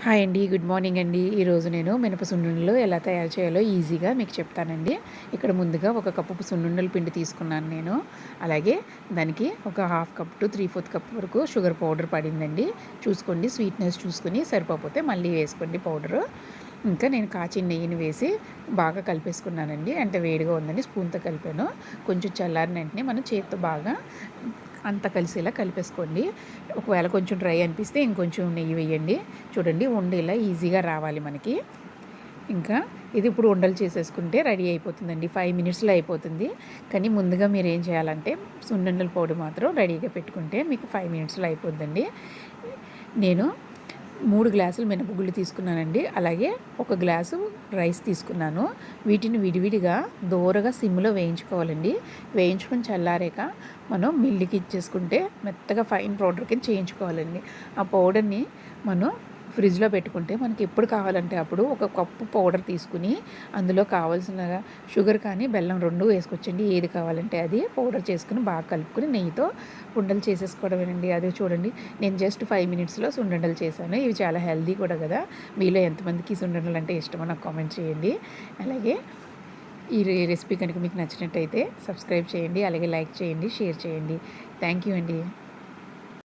Hi అండి. Good morning అండి. ఈరోజు నేను మినప సున్నుండలు ఎలా తయారు చేయాలో ఈజీగా మీకు చెప్తానండి. ఇక్కడ ముందుగా ఒక కప్పు సున్నుండల పిండి తీసుకున్నాను నేను. అలాగే దానికి ఒక హాఫ్ కప్ టు 3/4 కప్ వరకు షుగర్ పౌడర్ పడిందండి. చూసుకోండి, స్వీట్‌నెస్ చూసుకొని సరిపోకపోతే మళ్ళీ వేసుకోండి పౌడరు. ఇంకా నేను కాచిన నెయ్యిని వేసి బాగా కలిపేసుకున్నానండి. అంటే వేడిగా ఉందని స్పూన్‌తో కలిపాను. కొంచెం చల్లారిన వెంటనే మనం చేత్తో బాగా అంతా కలిసేలా కలిపేసుకోండి. ఒకవేళ కొంచెం డ్రై అనిపిస్తే ఇంకొంచెం నెయ్యి వేయండి. చూడండి ఉండేలా ఈజీగా రావాలి మనకి. ఇంకా ఇది ఇప్పుడు ఉండలు చేసేసుకుంటే రెడీ అయిపోతుందండి. 5 మినిట్స్‌లో అయిపోతుంది. కానీ ముందుగా మీరు ఏం చేయాలంటే సున్నుండల పొడి మాత్రం రెడీగా పెట్టుకుంటే మీకు 5 మినిట్స్‌లో అయిపోద్దండి. నేను 3 గ్లాసులు మినపగుళ్ళు తీసుకున్నానండి. అలాగే ఒక గ్లాసు రైస్ తీసుకున్నాను. వీటిని విడివిడిగా దోరగా సిమ్‌లో వేయించుకోవాలండి. వేయించుకొని చల్లారాక మనం మిల్లుకి ఇచ్చేసుకుంటే మెత్తగా ఫైన్ పౌడర్ కింద చేయించుకోవాలండి. ఆ పౌడర్‌ని మనం ఫ్రిడ్జ్‌లో పెట్టుకుంటే మనకి ఎప్పుడు కావాలంటే అప్పుడు ఒక కప్పు పౌడర్ తీసుకుని అందులో కావాల్సిన షుగర్ కానీ బెల్లం 2 వేసుకోవచ్చండి. ఏది కావాలంటే అది పౌడర్ చేసుకుని బాగా కలుపుకొని నెయ్యితో ఉండలు చేసేసుకోవడమేనండి. అదే చూడండి, నేను జస్ట్ 5 మినిట్స్‌లో సున్నుండలు చేశాను. ఇవి చాలా హెల్తీ కూడా కదా! మీలో ఎంతమందికి సున్నుండలు అంటే ఇష్టమో నాకు కామెంట్ చేయండి. అలాగే ఈ రెసిపీ కనుక మీకు నచ్చినట్టయితే సబ్స్క్రైబ్ చేయండి. అలాగే లైక్ చేయండి, షేర్ చేయండి. థ్యాంక్ యూ అండి.